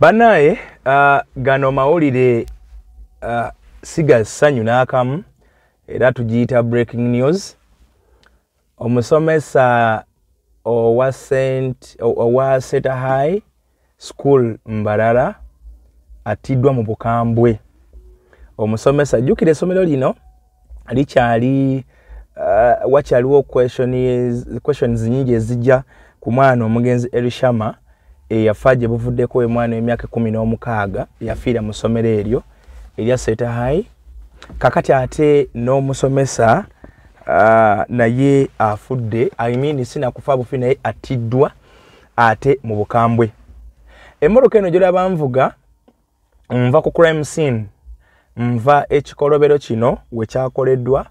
Banaye gano mawulire siga sanyu n'akamu era tugiyita breaking news. Omusomesa owa Center High School Mbarara atiddwa mu bukambwe. Omusomesa jukira essomero lino likyali wakyaliwo questions nyingi ezijja ku mwana omugenzi Elishama yafa gye buvuddeko omwana w'emyaka 16 yafiira mu ssomero eryo erya Center High. Kakati ate n'omusomesa naye afudde, sina kufa bufi naye atiddwa ate mu bukambwe. Emmotoka eno gy'olaba nvuga nva ku crime scene, nva ekikolobero kino we kyakoleddwa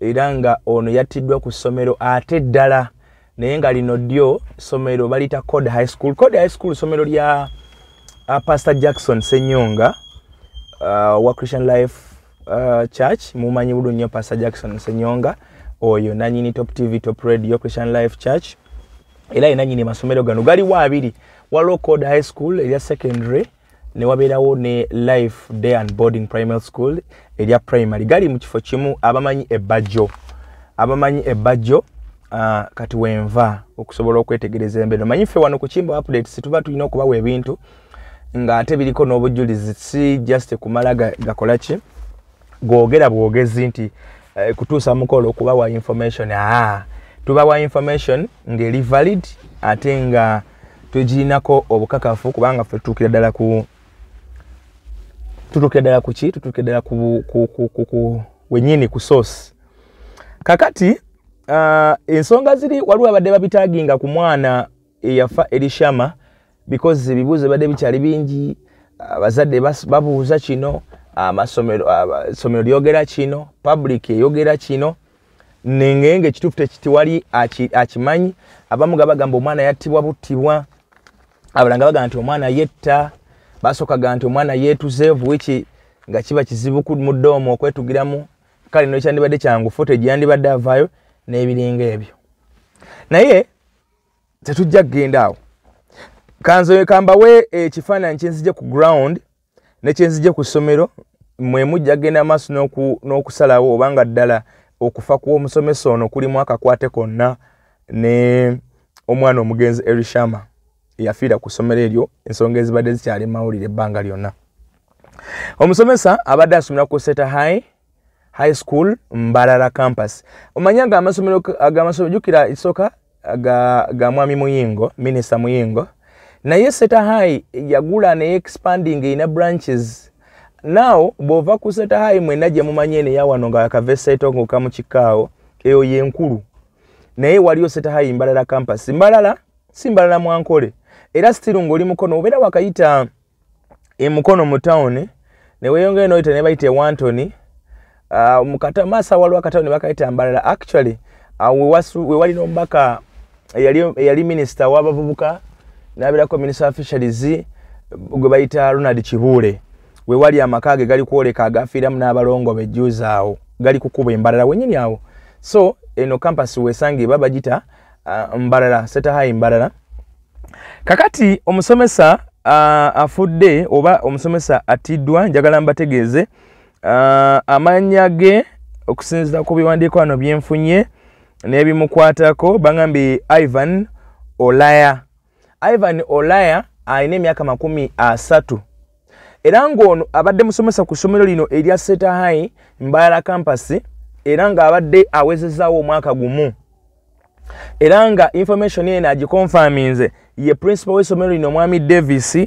era nga ono yattiddwa ku ssomero ate ddala naye nga lino ddyo ssomero balita Code High School. Code High School ssomero lya Pastor Jackson Senyonga wa Christian Life Church. Mumanyi bulungi Pastor Jackson Senyonga oyo nanyini Top TV Top Radio Christian Life Church. Era nanyini masomero gano galiwo abiri, waliwo Code High School erya secondary ne wabeerawo ne Life Day and Boarding Primary School erya primary. Gali mu kifo kimu abamanyi ebbajo kati wenva okusobola okwetegereza embeera. Manyi ffe wano ku Kimbo Updates tuba tulina okubawa ebintu nga ate biriko n'obujulizi, si just kumala gakola ki gwogera bwogezi nti kutuusa mukolo okubawa information. Tubawa information ng'eri valid ate nga tugirinako obukakafu kubanga ffe tutuukira ddala ku wenyini ku source. Kakati ensonga ziri waliwo abadde babitaginga ku mwana eyafa Elishama because ebibuuzo badde bikyali bingi, abazadde babuuza kino, essomero lyogera kino, public eyogera kino, nengenge ekituufu tekitiwali akimanyi. Abamu bagamba omwana yattibwa buttibwa, abalanga bagamba nti omwana yetta, basookaga nti omwana yeetuzeevu, wiki nga kiba kizibu mu ddoomu okwetugiramu. Kale no kyandibadde kyangu footage yandibadde avaayo n'ebiringa ebyo. Naye tetujja kugenda awo. Kanzo kambawe ekifaananyi kyenzije ku ground ne kyenzije ku ssomero, mwe mujja genda maaso n'okusalawo obanga ddala okufa kw'omusomesa ono kulimu akakwate konna ne omwana omugenzi Elishama yafiira ku ssomero eryo. Ensonga ezibadde zikyali mawulire ebbanga lyonna. Omusomesa abadde asomera ku Center High School Mbarara campus. Omanya nga amasomero jukira isooka ga mwami Muyingo, Minister Muyingo, naye Center High yagula ne expanding ina branches. Now bova ku Center High mwena gye mumanye ne yawano nga akaveseto ngoka mu kikaawo eyo yenkulu, naye waliyo Center High Mbarara campus. Mbarara si Mbarara Mwankole, era still ngoli mukono obeera wakayita emukono mu town ne weyongera noyita ne bayite Wantoni. Mukata masa waliwo akatawuni bakayita Mbarara. Actually we wali n'omubaka yali minister w'abavubuka n'abeerako minister of fisheries gwe bayita Ronald Kibuule. We wali amaka ge gali kwoleka agafiiramu n'abalongo bejjuuza awo gali kukuba Mbarara wenyini awo. So eno campus wesange babagita Mbarara, Center High Mbarara. Kakati omusomesa afudde oba omusomesa atiddwa, njagala mbategeeze amanya ge okusinziira ku biwandiiko wano byenfunye n'ebimukwatako. Bangambye Ivan Olaya. Ivan Olaya alina emyaka 30 era ng'ono abadde musomesa ku ssomero lino erya Center High Mbarara campus era ng'abadde awezezaawo omwaka gumu, era nga information eno agikonfaminze ye principal w'essomero lino Mwami Davis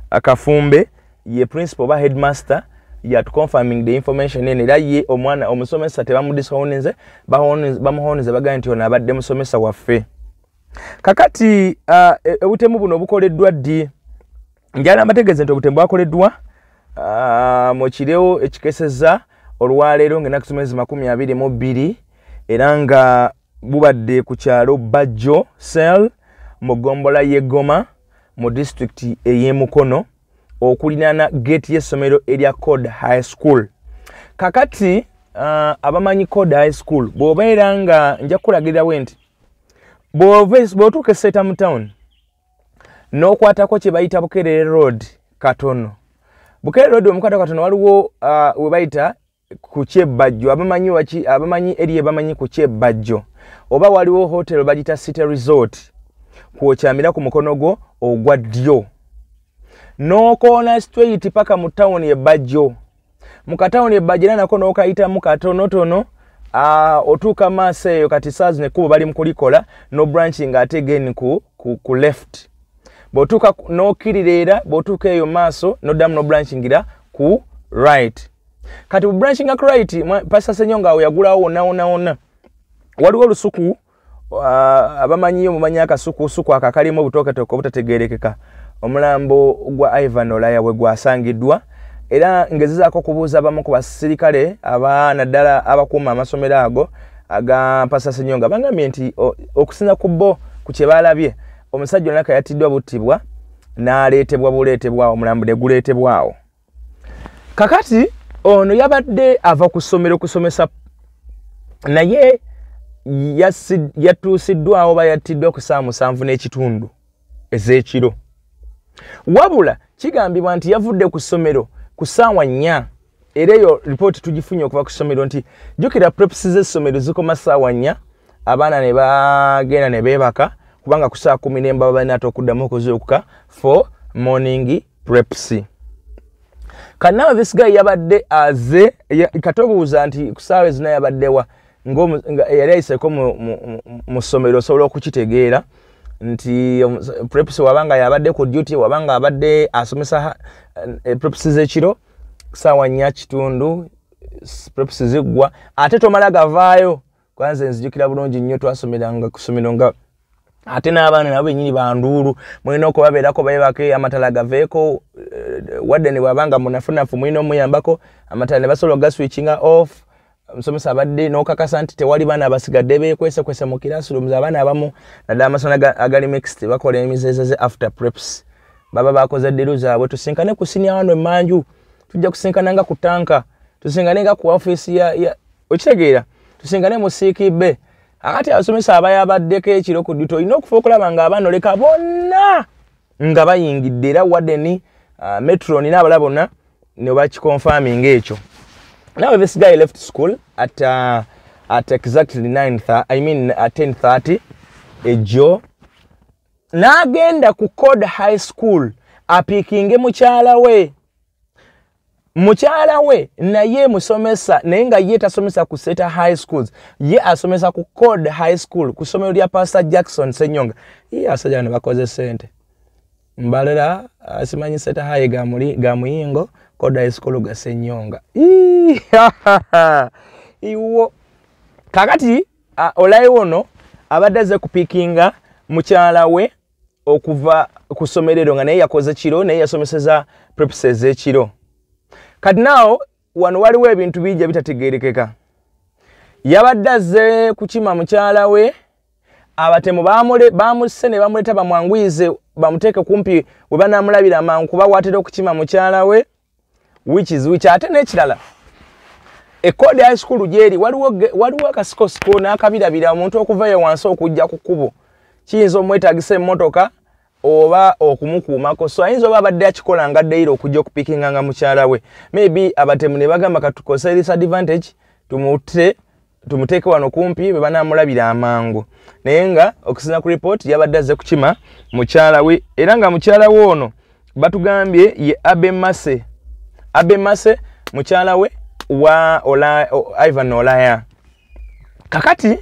Akafumbe, ye principal ba headmaster yat confirming the information eno, era ye omwana omusomesa tebamudisowonize bamuhonize bagamba nti ono abadde musomesa waffe. Kakati obutemu buno bukoleddwa ddi? Njala mbategeeze nti obutemu bwakoleddwa mu kireo ekikeseza olwaleero ng'ennaku 22 era nga bubadde ku kyalo Bajjo Cell mu Gombola y'Egoma mu district ey'Emukono okulinana gate y'essomero erya Code High School. Kakati abamanyi Code High School bw'obeera nga nja kulagirira nti bw'otuuka Setamu Town n'okwatako kye bayita Bukerere Road katono. Bukere Road omukata katono waliwo we bayita ku Kyebajjo abamanyi eri bamanyi ku Kyebajjo oba waliwo hotel bagita City Resort kwokyamira ku mukono gwo ogwa ddyo n'okoona straight paka mu town ye Bajjo mu katown ye Bajjo nako n'okayita mu katonotono otuuka maaso eyo kati saazi nekkubo bali mu kulikola no branching ate again ku left bw'otuuka n'okirira bw'otuuka eyo maaso n'oddamu no branchingira ku right kati bu branching ku right Pastor Ssenyonga awo yagulawo wonna waliwo olusuku abamanyiyo mumanyi akasuku akakalimu obutoketoko obutategerekeka omulambo gwa Ivan Olaya we gwasangiddwa era ngezizaako kubuuza abamu ku basirikale naddala abakuuma amasomero ago aga Pastor Ssenyonga bangambye nti okusinza ku bo ku kye balabye omusajja onaka yatiddwa buttibwa n'aleetebwa buleetebwa omulambo ne guleetebwawo kakati ono yabadde ava ku ssomero kusomesa naye yatuusiddwawo bayatiddwa ku saa 7:30 ez'ekiro wabula kigambibwa nti yavudde ku ssomero ku ssaawa 4 era eyo ripooti tugifunye okuva ku ssomero nti jjukira preps z'essomero zikoma ssaawa 4 abaana ne bagenda ne beebaka kubanga ku saa 10 ne baba balina okuddamu okuzuukuka for morning preps. Now this guy yabadde aze katobuuza nti ku ssaawa ezina yabaddewa yali ayiseko mu ssomero osobola okukitegeera nti preps wabanga yabadde ku duty wabanga abadde asomesa preps z'ekiro ssaawa 4:30 preps ziggwa ate tomala gavaayo kwanza nzijukira bulungi nnyo twasomeranga ku ssomero nga ate n'abaana nabo bennyini banduulu mulina okubabeerako bayebake amatala gaveeko wadde ne bwabanga munafunafu mulina omuyambako amatala ne basobola ogaswitchinga off omusomesa abadde n'okakasa nti tewali baana abasigadde beekwesekwese mu classrooms abaana abamu naddala amasomero agali mixed bakola emizeeza ze after preps baba bakoze ddiru zaabwe tusinkane ku senior wano emmanju tujja kusinkananga ku tanka tusinkane nga ku office ya okitegeera tusinkane mu CKB akati abasomesa abayabaddeko ekiro ku duty olina okufa okulaba nga abaana oleka bonna nga bayingidde era wadde ni metro nina abala bonna ne bakikonfirming ekyo. Now this guy left school at exactly 10:30 ejo n'agenda ku Code High School apikinge mukyala we naye musomesa naye nga ye tasomesa ku Seta High Schools ye asomesa ku Code High School ku ssomero lya Pastor Jackson Ssenyonga asajja ne bakoze sente mbalera asimanyi Seta High ga Muyingo Code High School ga Ssenyonga iwo kakati Olaya ono abadde aze kupikinga mukyala we okuva ku ssomero nga naye yakoze kiro naye yasomeseza preps ez'ekiro. Kati naawo wano waliwo ebintu bijja bitategeerekeka yabadde azze kukima mukyala we abatemu bamusse ne bamuleeta bamwanguyize bamuteeke kumpi we banaamulabira amangu kuba watera okukima mukyala we which ate n'ekirala Code High School gyeri waliwo akasikosiko n'akabirabira omuntu okuvayo wansi okujja ku kkubo kiyinza omwetagisa emmotoka oba okumukuumako so ayinza oba abadde akikola nga ddeiro okujja okupikinga nga mukyala we maybe abatemu ne bagamba katukose disadvantage tumuteeke wano kumpi bwe banaamulabira amangu naye nga okusinza ku report yabadde azze kukima mukyala we era nga mukyala we ono batugambye ye Abe Mase mukyala we wa Ivan Olaya. Kakati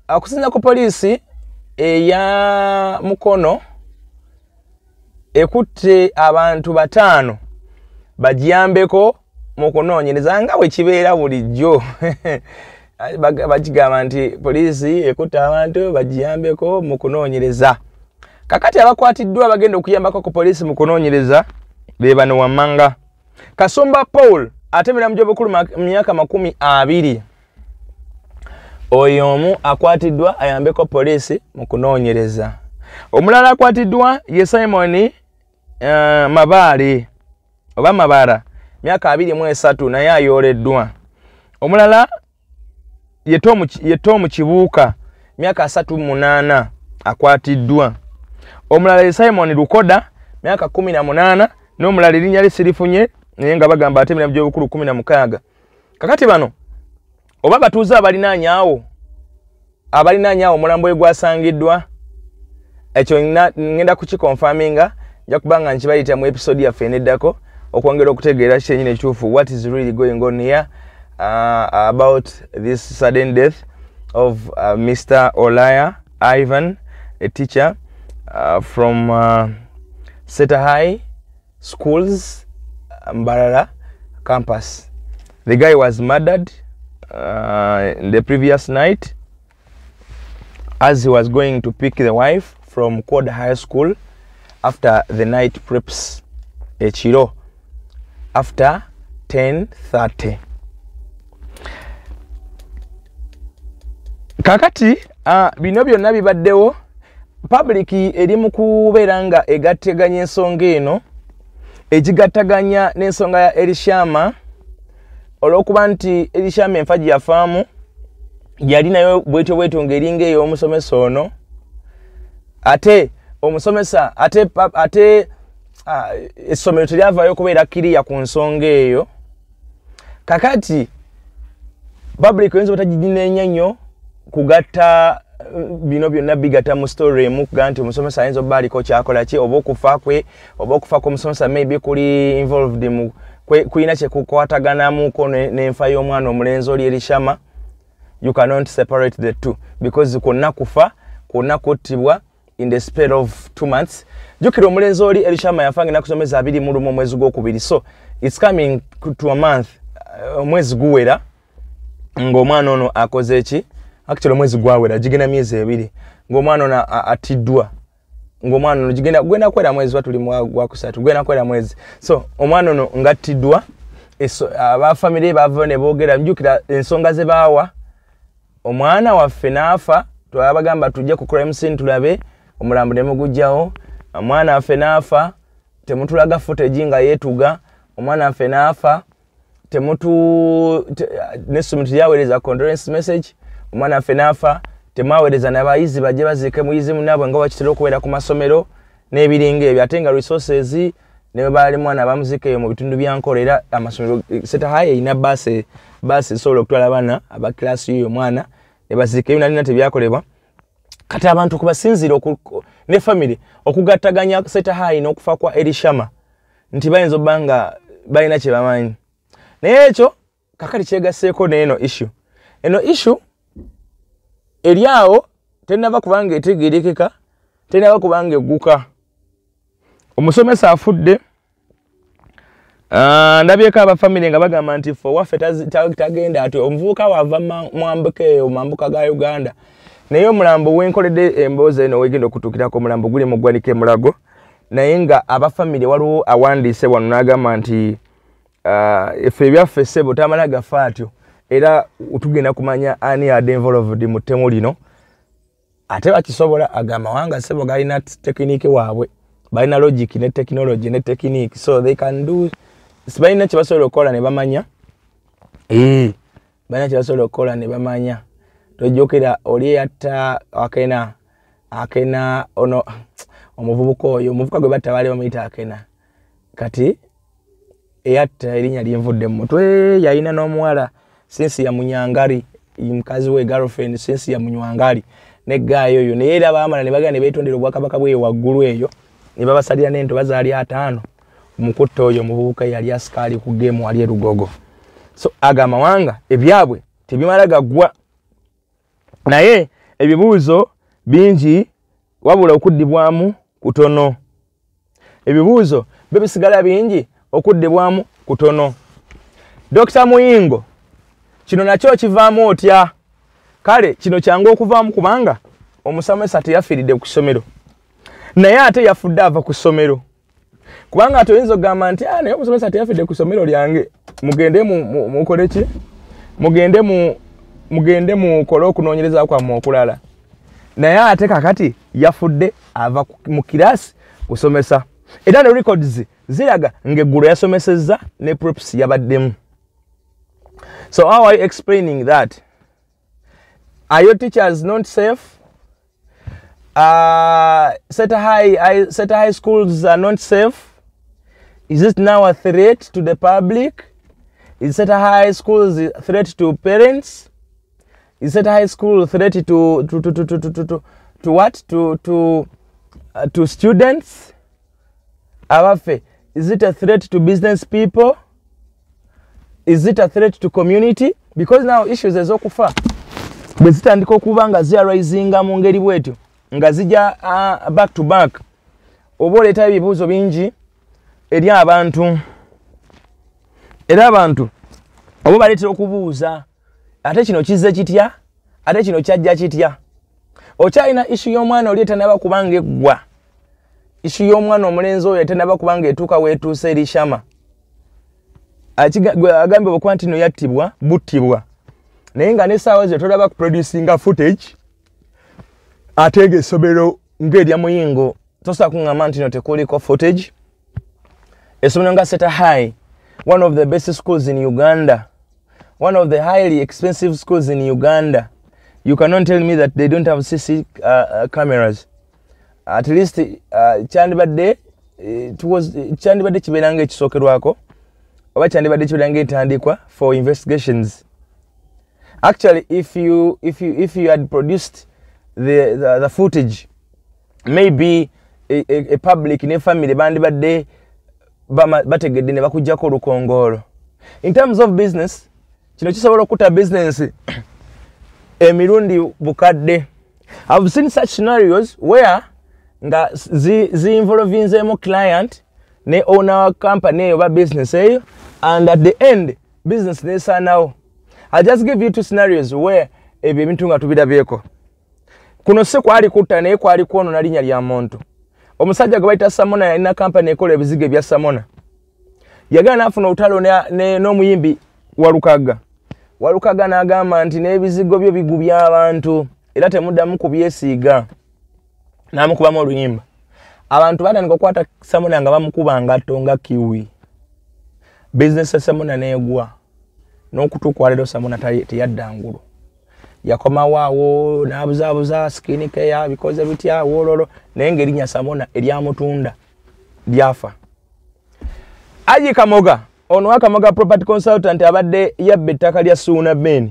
okusinza ku poliisi eya Mukono ekutte abantu 5 bajiyambeko mu kunoonyereza nga bwe kibeera bulijjo bakigamba nti poliisi ekutte abantu bajiyambeko mu kunoonyereza. Kakati abakwatiddwa bagenda okuyambako ku poliisi mu kunoonyereza be bano Wammanga Kasumba Paul atemera mu gy'obukulu myaka 20 oyo omu akwatiddwa ayambeko poliisi mu kunoonyereza. Omulala akwatiddwa ye Simon Mabara myaka 23 naye ayooleddwa. Omulala ye Tom Kibuuka myaka 38 akwatiddwa. Omulala ye Simon Lukoda myaka 18 n'omulala erinnya lye sirifunye naye nga bagamba atemera mu by'obukulu 16. Kakati bano oba batuuze abalinaanyaawo omulambo we gwasangiddwa, ekyo ngenda kukikonfaminga, nja kubanga nkibayita mu episode yaffe eneddako okwongera okutegeera kyenyini ekituufu what is really going on here about this sudden death of Mr. Olaya Ivan, a teacher from Seta High Schools, Mbarara campus. The guy was murdered the previous night as he was going to pick the wife from Quad High School after the night preps ekiro after 10:30. Kakati bino byonna bibaddewo, public eri mu kubeera nga egatteganya ensonga eno egigattaganya n'ensonga ya Elishama olw'okuba nti Elishama enfa gye yafaamu yali nayo bwetyo ng'eringa ey'omusomesa ono, ate omusomesa ate essomero teryavaayo kubeera kiriya ku nsonga eyo. Kakati public oyinza obutagiginenya nnyo kugatta bino byonna bigatta mu story emu kuga nti omusomesa ayinza obba aliko kyakola ki oba okufa kwe oba okufa kw'omusomesa maybe kuli involved mu kulina kyekukwataganamuko n'enfa y'omwana omulenzi oli Elishama. You cannot separate the two because kwonna kufa kwonna kuttibwa in the span of 2 months. Jukira omulenzi oli Elishama yafa ng'ennaku kusomeza 21 omwezi gw'okubiri, so it's coming to a month, omwezi guwera ng'omwana ono akoze eki, actually omwezi gwawera gigenda myezi 2 ng'omwana ono atiddwa, ng'omwana ono gwenda kwera mwezi watuli gwa kusatu gwenda kwera mwezi, so omwana ono ngatiddwa. Aba family bava ne boogera, njukira ensonga ze baawa omwana waffe n'afa, twabagamba tujje ku crime scene tulabe omulambo ne mugujjawo, omwana waffe n'afa temutulaga footage nga yeetuga, omwana waffe n'afa n'essomero teryaweereza condolence message, omwana waffe n'afa temwaweereza n'abayizi bajje baziike muyizi munnaabwe nga bakitera okubeera ku masomero n'ebiringa ebyo, ate nga resources ne baali mwana bamuziika eyo mu bitundu bya Nkolo, era amasomero Seta High erina baasi esobola okutwala abaana aba class y'oyo mwana ne baziika ebyo nalina tebyakolebwa. Kati abantu kubasinziira ne family okugattaganya Seta High n'okufa kwa Elishama nti bayinza obba nga balina kye bamanyi, naye ekyo kakati kyegasseeko n'eno issue. Eno issue eri awo tennava kubanga etegeerekeka, tennava kubanga egguka. Omusomesa afudde, ndabyeko abafamily nga bagamba nti ffe waffe tagenda ati omuvubuka wava mwambuka eyo mambuka ga Uganda, naye omulambo wenkoledde emboozi eno wegenda okutuukirako omulambo guli mu ggwanika e Mulago, naye nga abafamily waliwo awandiise wano n'agamba nti effe ebyaffe ssebo tamala gafa atyo era tugenda kumanya ani adde involved mu ttemu lino, ate bakisobola agamba wanga ssebo galina tekiniki waabwe, balina logic ne technology ne technique, so they can do sibalina kye basobola okukola ne bamanya, balina kye basobola okukola ne bamanya. Tojjukira oli yatta akena ono omuvubuka oyo, omuvubuka gwe batta baali bamuyita Akena, kati eyatta erinnya ly'envudde mu mutwe, yalina n'omuwala sinsi ya Munyangari, mukazi we girlfriend sinsi ya Munywangali ne gaayo oyo, naye era baamala ne bagenda ne beetondera obwakabaka bwe waggulu eyo ne babasalira n'ento bazaali 5 omukutta oyo omuvubuka yali asikaali ku geemu wali Erugogo. So agamba wanga ebyabwe tebimala gaggwa, naye ebibuuzo bingi wabula okuddibwamu kutono, ebibuuzo bisigala bingi okuddibwamu kutono. Dr. Muyingo kino nakyo kivaamu otya? Kale kino kyangu okuvaamu kubanga omusomesa teyafiiridde ku ssomero, naye ate yafudde ava ku ssomero, kubanga ate oyinza okugamba nti naye omusomesa teyafiiridde ku ssomero lyange, mugende mukole ki, mugende mukole okunoonyereza kwammwe okulala, naye ate kakati yafudde ava mu kiraasi kusomesa, era ne records ziraga ng'eggulu yasomesezza ne props yabaddemu. So how are you explaining that? Are your teachers not safe? Seta High schools are not safe? Is it now a threat to the public? Is it a high school a threat to parents? Is it a high school threat to what? To students? Is it a threat to business people? Is it a threat to community? Because now issues ezokufa bwezitandika okuba nga zirayizinga mu ngeri bwetyo nga zijja back to back, oba oleeta ebibuuzo bingi eri abantu, era abantu oba baleetera okubuuza ate kino kizze kitya, ate kino kyajja kitya. Okyalina issue y'omwana oli etanaba kubanga eggwa, issue y'omwana omulenzi oyo etanaba kubanga etuuka weetuuse eri Shama. Agambye okuba nti no yattibwa buttibwa, naye nga n'essaawa ze tolaba kuproducinga footage ate ng'essomero ng'erya Muyingo tosobola kuŋŋamba nti no tekuliko footage. Essomero nga Seta High, one of the best schools in Uganda, one of the highly expensive schools in Uganda, you cannot tell me that they don't have CC cameras. At least kyandibadde kibeeranga ekisookerwako oba kyandibadde kibeeranga entandikwa for investigations. Actually, if you had produced the footage, maybe a public ne family bandibadde bategedde ne bakujjako olukongolo. In terms of business, kino kisobola okutta business emirundi bukadde. I've seen such scenarios where nga zi-involvinzeemu client ne owner wa company eyo ba business eyo, and at the end business nesaanawo. I'll just give you two scenarios where ebyo ebintu nga tubirabyeko. Kuno se kwali kutta naye kwali kwonona linnya lya muntu. Omusajja gwe bayita Samona yalina company ekola ebizigo ebya Samona. Yagala n'afuna olutalo n'omuyimbi Walukaga n'agamba nti n'ebizigo byo bigubya abantu era temuddamu kubyesiiga. N'amukubamu oluyimba. Abantu batandika okukwata Samona nga bamukuba ngatto nga kiwi. Business ya Samona n'egwa. N'okutuuka leero Samona teyadda ngulu. Yakomawo awo n'abuzaabuza skin care bikoze bitya wololo naye ng'erinnya Samona eryamutunda lyafa. Aji Kamoga, ono wa Kamoga property consultant abadde yabba ettaka lya Suuna Ben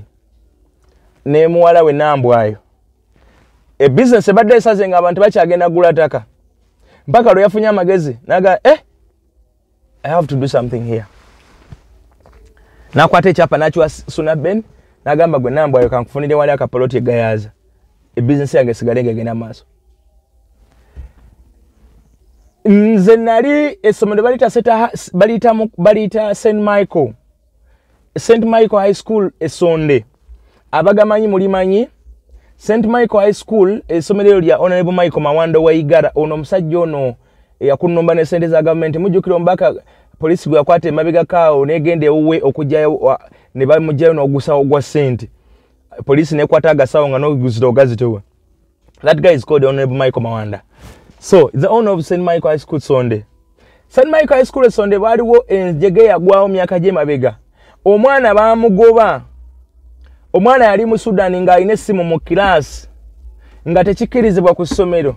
ne muwala we Nambwayo. E business ebadde esaze nga abantu bakyagenda gula ttaka. Mpaka lwe yafunye amagezi naga I have to do something here. Nakwata ekyapa n'akiwa Suuna Ben n'agamba gwe Nambwayo kankufunire wali akapoloti egayaza. E business yange esigale ng'egenda maaso. Nze nali essomero balita St. Michael High School Esonde. Abagamanyi mulimanyi St. Michael High School essomero lya Honorable Michael Mawando Waigara. Ono omusajja ono yakunomba ne sente za government. Mujjukira ombaka polisi gwe yakwata emabega kaawo negende ewuwe okujjayo ne bamujjayo n'ogusawo gwa sente. Polisi nekwata agasawo nga n'oguzira ogazitowa. That guy is called Honorable Michael Mawanda. So, the owner of St. Michael High School Sonde. St. Michael High School Sonde waliwo enjege yagwawo myaka gye mabega. Omwana bamugoba. Omwana yali mu Sudan nga alina essimu mu class nga tekikkirizibwa ku ssomero.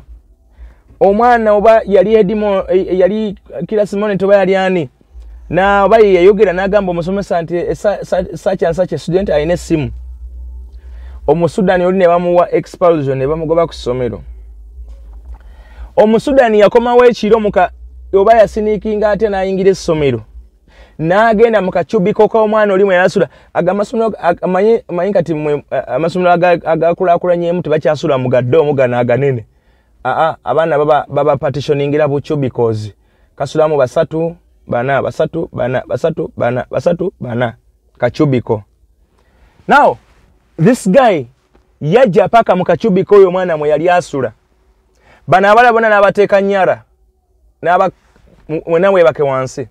Omwana oba yali class monitor oba yali ani. Na oba yayogera n'agamba omusomesa nti such and such a student alina essimu. Omusudani oli ne bamuwa expulsion ne bamugoba ku ssomero. Omusudani yakomawo ekiro muka oba yasinikinga ate n'ayingira essomero. N'agenda mu kacubiko k'omwana oli mwe yasula. Amasomero amanyi kati amasomero agakulaakulanyeemu tebakyasula mu gadde omugana aganene. Abaana baba partitioningira bucubicos. Kasulamu basatu, bana, basatu, bana, basatu, bana, basatu, bana. Kacubiko. Now, this guy yajja paka mu kacubiko oyo mwana mwe yali asula. Bana abala bona n'abateeka nnyara mwenawe bake wansi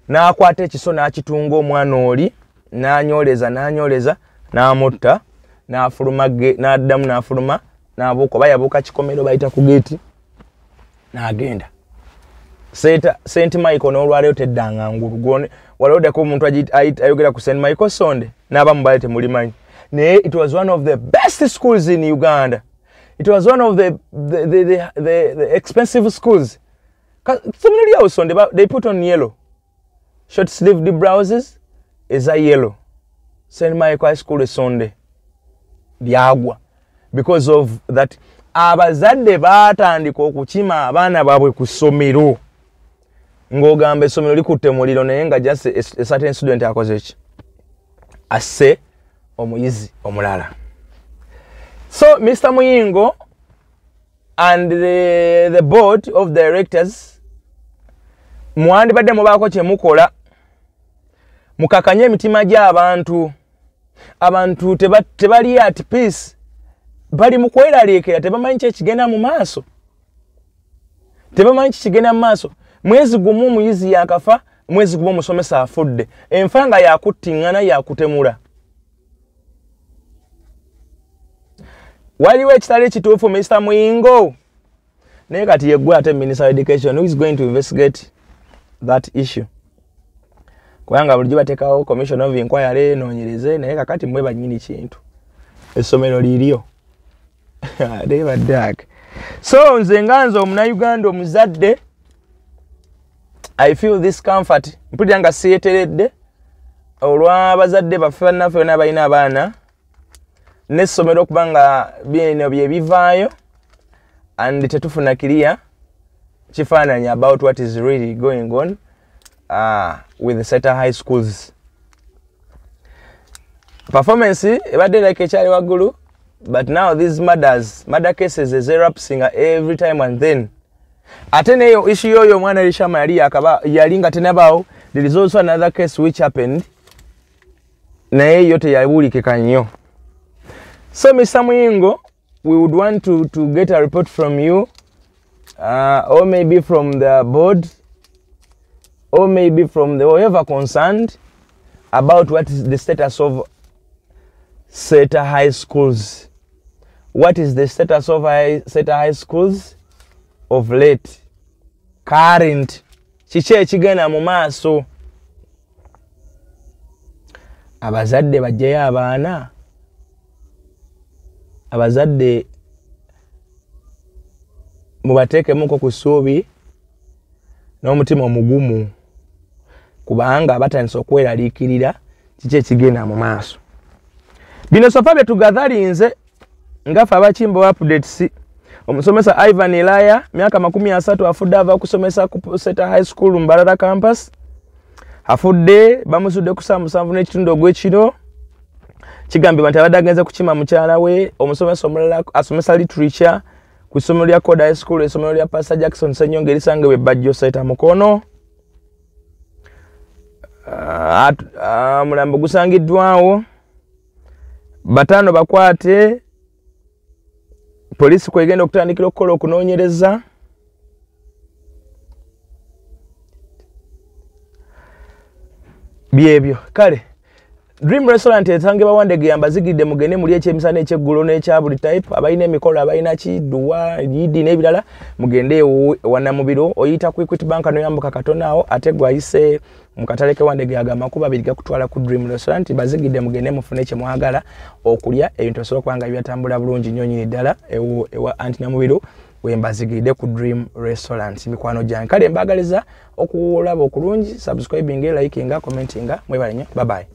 n'akwata ekiso n'akitunga omwana oli n'anyoleza n'amutta n'afuluma n'addamu n'afuluma n'abuuka oba yabuuka kikomero bayita ku geeti n'agenda. St. Michael n'olwaleero teddanga ngulu waliwo omuntu ayogera ku St. Michael Sonde n'aba mubale temulimanyi naye it was one of the best schools in Uganda. It was one of the expensive schools. Similarly also they put on yellow. Short sleeved blouses is a yellow. St. Michael High School Sunday. Byagwa. Because of that abazadde baatandika okukima abaana baabwe ku ssomero ng'ogamba essomero likutte muliro naye nga just a certain student akoze ki asse omuyizi omulala. So Mr. Muyingo and the board of directors mwandibadde mubaako kye mukola mukakanye emitima gy'abantu. Abantu tebali at peace, bali mu kweraliikira, tebamanyi kye kigenda mu maaso. Tebamanyi kye kigenda mu maaso. Mwezi gumu omuyizi yakafa, mwezi gumu omusomesa afudde. Enfanga yakuttiŋŋana yakutemula. Waliwo ekitali ekituufu Mr. Muyingo? Naye kati yeggwe ate Minister of Education who is going to investigate that issue. Kubanga bulijjo bateekawo commission of inquiry enoonyereze naye kakati mwe bannyini kintu. Essomero liryo. Deva Dak. So nze nganze omunnayuganda omuzadde, I feel this comfort. Mpulira nga siyeteredde olw'abazadde baffe bannaffe bonna balina abaana n'essomero okuba nga bino bye bivaayo and tetufuna clear kifaananyi about what is really going on with the Seta High Schools. Performance ebadde like ekyali waggulu, but now these murder cases is erupting every time and then. Ate neyo issue yoyo mwana Elishama yali nga tenabaawo. There is also another case which happened. Naye yote yawulikika nnyo. So Mr. Muyingo, we would want to get a report from you, or maybe from the board, or maybe from the whoever concerned, about what is the status of Seta High Schools. What is the status of Seta High Schools of late? Current. Kiki ekigenda mu maaso? Abazadde bajjayo abaana. Abazadde mubateekemuko ku ssuubi n'omutima omugumu kubanga batandise okweraliikirira kiki ekigenda mu maaso. Bino sofa bye tugathalinze ngaffe abakimbo updates. Omusomesa Ivan Elaya myaka 30 afudde ava kusomesa ku Seta High School mu Mbarara campus. Afudde bamusudde ku 7.5 ogw'ekiro. Kigambibwa nti abadde agenze kukima mukyala we omusomesa omulala asomesa literature ku ssomero lya Coda High School, essomero lya Pastor Jackson Ssenyonga erisangibwa Bajjo Seta Mukono. Mulambo gusangiddwawo. Batano bakwate. Polisi kwegenda okutandikira okukola okunoonyereza. Byebyo kale Dream Restaurant etange bawandege yambazigidde mugene muli ekyemisana ekyeggulo n'ekya buli type abalina emikolo abalina kiduwa yidi n'ebirala mugende wanamubiro oyita ku Equity Bank noyambuka katonaawo ate gwayise mu katale ke wandege agamba kuba biriga kutwala ku Dream Restaurant bazigidde mugende mufune kye mwagala okulya ebintu osobola kubanga byatambula bulungi nnyo nyini ddala ewa anti namubiro wembazigidde ku Dream Restaurant. Mikwano gyange kale mbagaliza okulaba okulungi, subscribing, liking, commenting, mwebale nnyo. Bye bye.